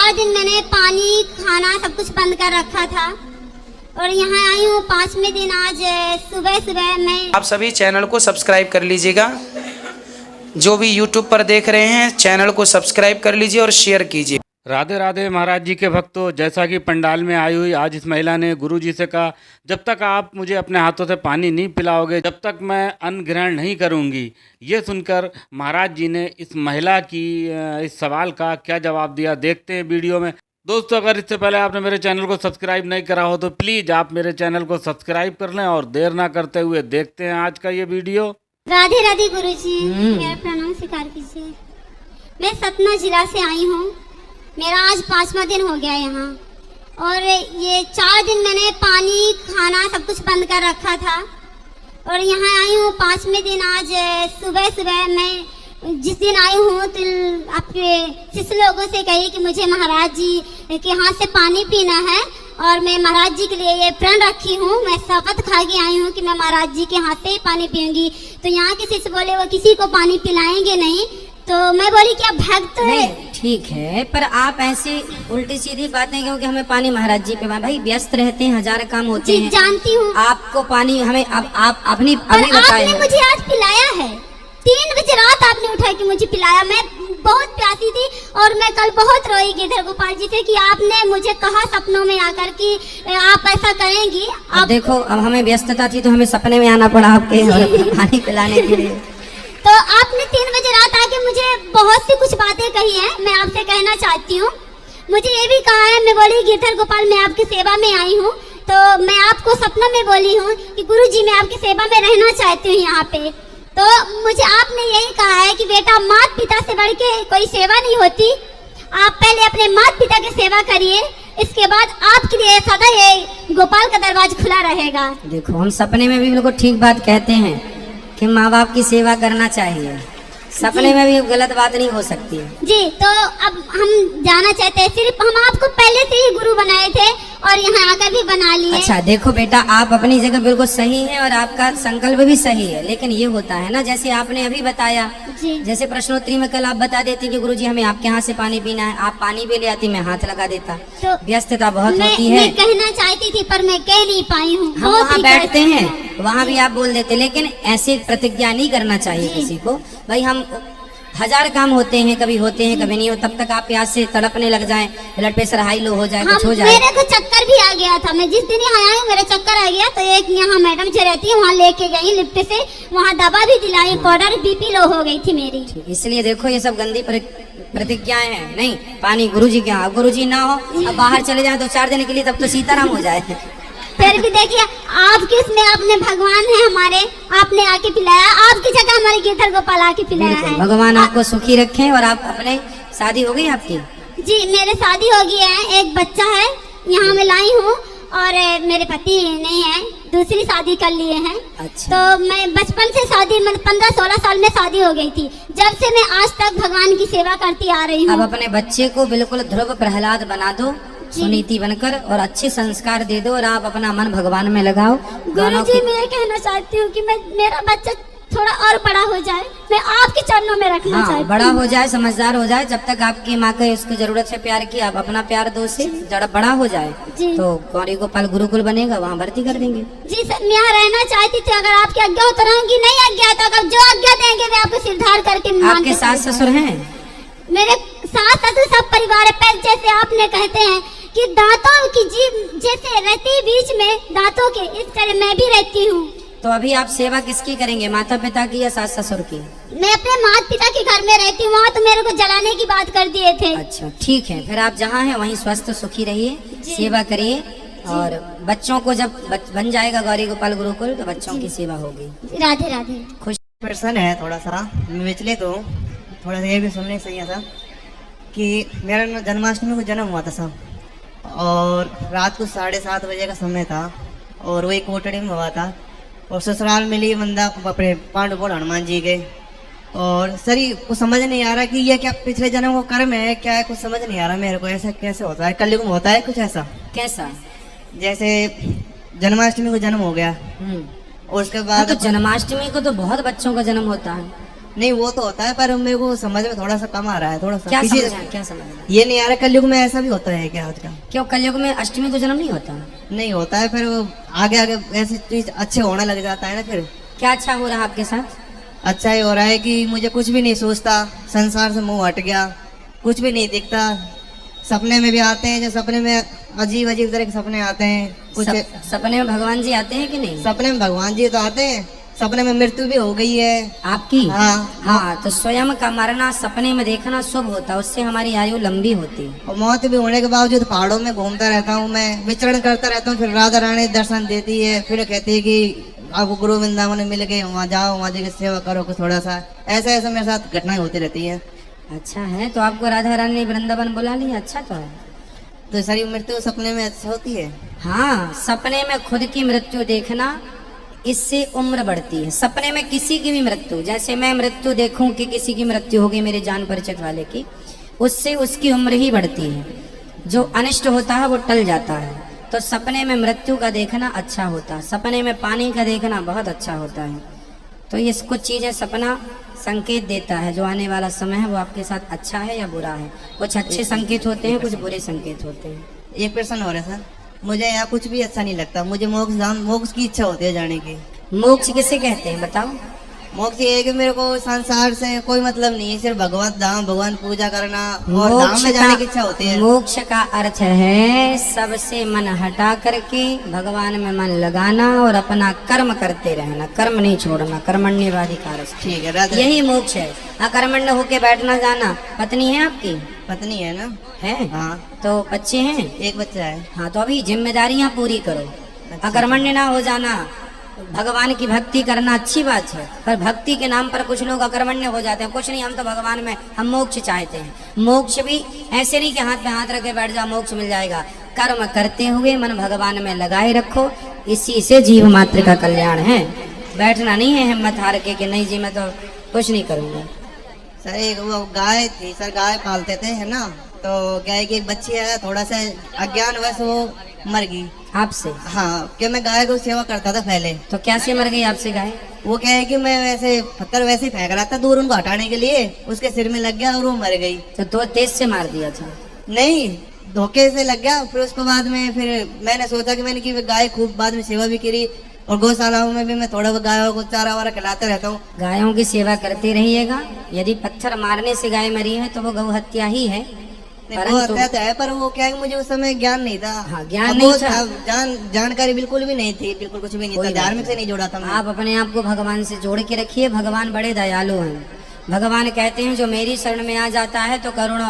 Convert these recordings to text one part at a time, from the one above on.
4 दिन मैंने पानी खाना सब कुछ बंद कर रखा था और यहाँ आई हूँ 5वें दिन आज सुबह सुबह मैं। आप सभी चैनल को सब्सक्राइब कर लीजिएगा, जो भी यूट्यूब पर देख रहे हैं चैनल को सब्सक्राइब कर लीजिए और शेयर कीजिए। राधे राधे महाराज जी के भक्तों, जैसा कि पंडाल में आई हुई आज इस महिला ने गुरु जी से कहा, जब तक आप मुझे अपने हाथों से पानी नहीं पिलाओगे जब तक मैं अन्न ग्रहण नहीं करूंगी। ये सुनकर महाराज जी ने इस महिला की इस सवाल का क्या जवाब दिया, देखते हैं वीडियो में। दोस्तों, अगर इससे पहले आपने मेरे चैनल को सब्सक्राइब नहीं करा हो तो प्लीज़ आप मेरे चैनल को सब्सक्राइब कर लें और देर ना करते हुए देखते हैं आज का ये वीडियो। राधे राधे गुरु जी, मेरा प्रणाम स्वीकार कीजिए। मैं सतना जिला से आई हूँ, मेरा आज 5वां दिन हो गया यहाँ और ये 4 दिन मैंने पानी खाना सब कुछ बंद कर रखा था और यहाँ आई हूँ 5वें दिन आज सुबह सुबह मैं जिस दिन आई हूँ तो आपके शिष्य लोगों से कही कि मुझे महाराज जी के हाथ से पानी पीना है और मैं महाराज जी के लिए ये प्रण रखी हूँ, मैं शपथ खा के आई हूँ कि मैं महाराज जी के हाथ से ही पानी पीऊँगी। तो यहाँ के शिष्य बोले वो किसी को पानी पिलाएंगे नहीं, तो मैं बोली क्या भक्त है। ठीक है, पर आप ऐसी उल्टी सीधी बातें क्योंकि हमें पानी महाराज जी पे भाई व्यस्त रहते हैं, 1000 काम होते हैं। जानती हूँ आपको पानी हमें आप अपनी आपने मुझे आज पिलाया है। 3 बजे रात आपने उठा के मुझे पिलाया। मैं बहुत प्यासी थी और मैं कल बहुत रोई गिरधर गोपाल जी से कि आपने मुझे कहा सपनों में आकर कि आप ऐसा करेंगी। अब देखो, अब हमें व्यस्तता थी तो हमें सपने में आना पड़ा आपके पानी पिलाने के लिए। तो आपने 3 बजे रात आके मुझे बहुत सी कुछ बातें कही हैं, मैं आपसे कहना चाहती हूँ। मुझे ये भी कहा है, मैं बोली गिरधर गोपाल मैं आपकी सेवा में आई हूँ, तो मैं आपको सपनों में बोली हूँ कि गुरुजी मैं आपकी सेवा में रहना चाहती हूँ यहाँ पे। तो मुझे आपने यही कहा है कि बेटा माता पिता से बढ़ के कोई सेवा नहीं होती, आप पहले अपने माता पिता की सेवा करिए, इसके बाद आपके लिए सदा ये गोपाल का दरवाजा खुला रहेगा। देखो, हम सपने में भी बिल्कुल ठीक बात कहते हैं कि माँ बाप की सेवा करना चाहिए, सपने में भी गलत बात नहीं हो सकती है जी। तो अब हम जाना चाहते हैं, सिर्फ हम आपको पहले से ही गुरु बनाए थे और यहाँ आकर भी बना लिए। अच्छा देखो बेटा, आप अपनी जगह बिल्कुल सही है और आपका संकल्प भी सही है, लेकिन ये होता है ना, जैसे आपने अभी बताया, जैसे प्रश्नोत्तरी में कल आप बता देती कि गुरुजी हमें आपके यहाँ से पानी पीना है, आप पानी भी ले आती, मैं हाथ लगा देता। तो व्यस्तता बहुत होती है। मैं कहना चाहती थी पर मैं कह नहीं पाई हूँ। हम वहाँ बैठते हैं, वहाँ भी आप बोल देते, लेकिन ऐसे प्रतिज्ञा नहीं करना चाहिए किसी को। भाई हम 1000 काम होते हैं, कभी होते हैं कभी नहीं हो, तब तक आप प्यास से तड़पने लग जाएं, ब्लड प्रेशर हाई लो हो जाए, कुछ हो जाए। मेरे को चक्कर भी आ गया था, मैं जिस दिन यहाँ आई मेरा चक्कर आ गया, तो एक यहाँ मैडम जो रहती है वहाँ लेके गई लिफ्ट से, वहाँ दवा भी दिलाई, पाउडर बीपी लो हो गई थी मेरी। इसलिए देखो ये सब गंदी प्रतिज्ञाएं हैं। नहीं, पानी गुरुजी के यहाँ, गुरुजी ना हो अब बाहर चले जाए 2-4 दिन के लिए, तब तो सीताराम हो जाए। फिर भी देखिए आप किसमें, आपने भगवान है हमारे, आपने आके पिलाया, आपकी जगह हमारे गिरधर गोपाल आके पिलाया है। भगवान आपको सुखी रखें। और आप अपने शादी हो गई आपकी? जी मेरे शादी हो गई है, एक बच्चा है, यहाँ मैं लाई हूँ और मेरे पति नहीं है, दूसरी शादी कर लिए हैं। अच्छा। तो मैं बचपन से शादी, मतलब 15-16 साल में शादी हो गई थी, जब से मैं आज तक भगवान की सेवा करती आ रही हूँ। अब अपने बच्चे को बिल्कुल ध्रुव प्रहलाद बना दो, सुनीति बनकर, और अच्छे संस्कार दे दो और आप अपना मन भगवान में लगाओ। गुरुजी मैं ये कहना चाहती हूँ कि मेरा बच्चा थोड़ा और बड़ा हो जाए, मैं आपके चरणों में रखना चाहती हूँ। बड़ा हो जाए, समझदार हो जाए, जब तक आपकी माँ को उसकी जरूरत है प्यार की, आप अपना प्यार दो से, जब बड़ा हो जाए तो गौरी गोपाल गुरुकुल बनेगा, वहाँ भर्ती कर देंगे। जी सर, मैं यहाँ रहना चाहती थी, अगर आपकी आज्ञा हो तो रहूंगी, नहीं आज्ञा तो अगर जो आज्ञा देंगे वे आपको सिरधार करके। आपके सास ससुर हैं? मेरे सास ससुर सब परिवार है, पहले जैसे आपने कहते हैं कि दांतों की जीभ जैसे रहती है बीच में दांतों के, इस तरह मैं भी रहती हूँ। तो अभी आप सेवा किसकी करेंगे, माता पिता की या सास ससुर की? मैं अपने माता पिता के घर में रहती हूँ, वहाँ तो मेरे को जलाने की बात कर दिए थे। अच्छा ठीक है, फिर आप जहाँ हैं वहीं स्वस्थ सुखी रहिए, सेवा करिए, और बच्चों को जब बन जाएगा गौरी गोपाल गुरुकुल तो बच्चों की सेवा होगी। राधे राधे। खुश पर्सन है थोड़ा सा, मैं विचलित हूँ, थोड़ा सा ये भी सुनने चाहिए था कि मेरा जन्माष्टमी को जन्म हुआ था सब, और रात को 7:30 बजे का समय था और वही कोटड़ी में हुआ था, और ससुराल मिली बंदा अपने पांडुपुर हनुमान जी के, और सर को समझ नहीं आ रहा कि ये क्या पिछले जन्म को कर्म है क्या है, कुछ समझ नहीं आ रहा मेरे को, ऐसा कैसे होता है, कलयुग में होता है कुछ ऐसा? कैसा? जैसे जन्माष्टमी को जन्म हो गया और उसके बाद तो जन्माष्टमी को तो बहुत बच्चों का जन्म होता है। नहीं वो तो होता है, पर मेरे को समझ में थोड़ा सा कम आ रहा है, थोड़ा सा क्या किसी समझ क्या समझ ये नहीं आ रहा कलयुग में ऐसा भी होता है क्या आज का? क्यों कलयुग में अष्टमी को जन्म नहीं होता? नहीं होता है, फिर वो आगे आगे ऐसी चीज अच्छे होने लग जाता है ना फिर। क्या अच्छा हो रहा है आपके साथ? अच्छा ही हो रहा है कि मुझे कुछ भी नहीं सोचता, संसार से मुंह हट गया, कुछ भी नहीं दिखता। सपने में भी आते हैं, जो सपने में अजीब अजीब तरह के सपने आते हैं कुछ। सपने में भगवान जी आते हैं कि नहीं? सपने में भगवान जी तो आते हैं, सपने में मृत्यु भी हो गई है आपकी? हाँ। हाँ, तो स्वयं का मरना सपने में देखना शुभ होता है, उससे हमारी आयु लंबी होती है। और मौत भी होने के बावजूद पहाड़ों में घूमता रहता हूँ मैं, विचरण करता रहता हूँ। फिर राधा रानी दर्शन देती है, फिर कहती है कि आपको गुरु वृंदावन मिल गए, वहाँ जाओ, वहाँ जाकर सेवा करो कुछ थोड़ा सा। ऐसा ऐसा मेरे साथ घटनाएं होती रहती है। अच्छा है, तो आपको राधा रानी ने वृंदावन बुला लिया, अच्छा तो है। तो सारी मृत्यु सपने में अच्छा होती है। हाँ, सपने में खुद की मृत्यु देखना, इससे उम्र बढ़ती है। सपने में किसी की भी मृत्यु, जैसे मैं मृत्यु देखूं कि किसी की मृत्यु होगी मेरे जान परिचित वाले की, उससे उसकी उम्र ही बढ़ती है, जो अनिष्ट होता है वो टल जाता है। तो सपने में मृत्यु का देखना अच्छा होता है, सपने में पानी का देखना बहुत अच्छा होता है। तो ये कुछ चीज़ें सपना संकेत देता है, जो आने वाला समय है वो आपके साथ अच्छा है या बुरा है। कुछ अच्छे संकेत होते हैं, कुछ बुरे संकेत होते हैं। एक प्रश्न हो रहा है सर, मुझे यहाँ कुछ भी अच्छा नहीं लगता, मुझे मोक्ष की इच्छा होती है जाने की। मोक्ष किसे कहते हैं बताओ? मोक्ष ये है कि मेरे को संसार से कोई मतलब नहीं है, सिर्फ भगवान धाम, भगवान पूजा करना और धाम में जाने की इच्छा होती है। मोक्ष का अर्थ है सबसे मन हटा करके भगवान में मन लगाना और अपना कर्म करते रहना, कर्म नहीं छोड़ना, कर्मण्यवाधिकारस्तु। ठीक है, राधे। यही मोक्ष है। अकर्मण्य होके बैठना जाना। पत्नी है आपकी? पत्नी है ना? है। हाँ। तो बच्चे हैं? एक बच्चा है। हाँ, तो अभी जिम्मेदारियां पूरी करो। अकर्मण्य ना हो जाना। भगवान की भक्ति करना अच्छी बात है, पर भक्ति के नाम पर कुछ लोग अकर्मण्य हो जाते हैं। कुछ नहीं, हम तो भगवान में, हम मोक्ष चाहते हैं। मोक्ष भी ऐसे नहीं कि हाथ पे हाथ रख के बैठ जाओ मोक्ष मिल जाएगा। कर्म करते हुए मन भगवान में लगाए रखो, इसी से जीव मात्र का कल्याण है। बैठना नहीं है हिम्मत हार के कि नहीं जी मैं तो कुछ नहीं करूँगा। सर एक वो गाय थी सर, गाय पालते थे है ना, तो गाय की एक बच्ची है, थोड़ा सा अज्ञानवश वो मर गई आपसे? हाँ, कि मैं गाय को सेवा करता था पहले। तो कैसे मर गई आपसे गाय? वो क्या है कि मैं वैसे पत्थर वैसे ही फेंक रहा था दूर उनको हटाने के लिए, उसके सिर में लग गया और वो मर गई। तो तेज से मार दिया था? नहीं, धोखे से लग गया। फिर उसके बाद में फिर मैंने सोचा कि मैंने की गाय खूब बाद में सेवा भी करी, और गौशालाओं में भी मैं थोड़ा गायों को चारा वारा खिलाते रहता हूँ। गायों की सेवा करते रहिएगा। यदि पत्थर मारने से गाय मरी है तो वो गौ हत्या ही है। वो हत्या तो है, पर वो क्या है मुझे उस समय ज्ञान नहीं था। हाँ, ज्ञान नहीं था। जानकारी बिल्कुल भी नहीं थी, बिल्कुल कुछ भी नहीं था, धार्मिक से नहीं जोड़ा था मैं। आप अपने आप को भगवान से जोड़ के रखिए। भगवान बड़े दयालु हैं। भगवान कहते हैं जो मेरी शरण में आ जाता है तो करुण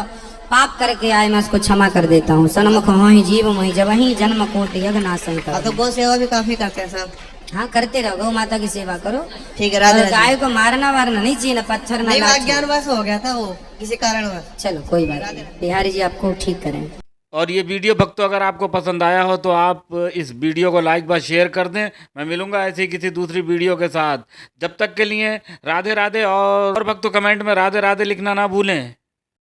पाप करके आए मैं उसको क्षमा कर देता हूँ। सन्मुख होहि जीव मोहि जबहि जन्म कोटि यज्ञ नासहि करहि। तो गौ सेवा भी काफी करते हैं सब। हाँ, करते रहो, गौ माता की सेवा करो। ठीक है, राधे। गाय को मारना वारना नहीं चाहिए, ना पत्थर ना लाठी। अज्ञानवश हो गया था वो किसी कारणवश। चलो कोई बात नहीं, बिहारी जी आपको ठीक करें। और ये वीडियो भक्तों अगर आपको पसंद आया हो तो आप इस वीडियो को लाइक व शेयर कर दें। मैं मिलूंगा ऐसी किसी दूसरी वीडियो के साथ। जब तक के लिए राधे राधे। और भक्तों कमेंट में राधे राधे लिखना ना भूलें।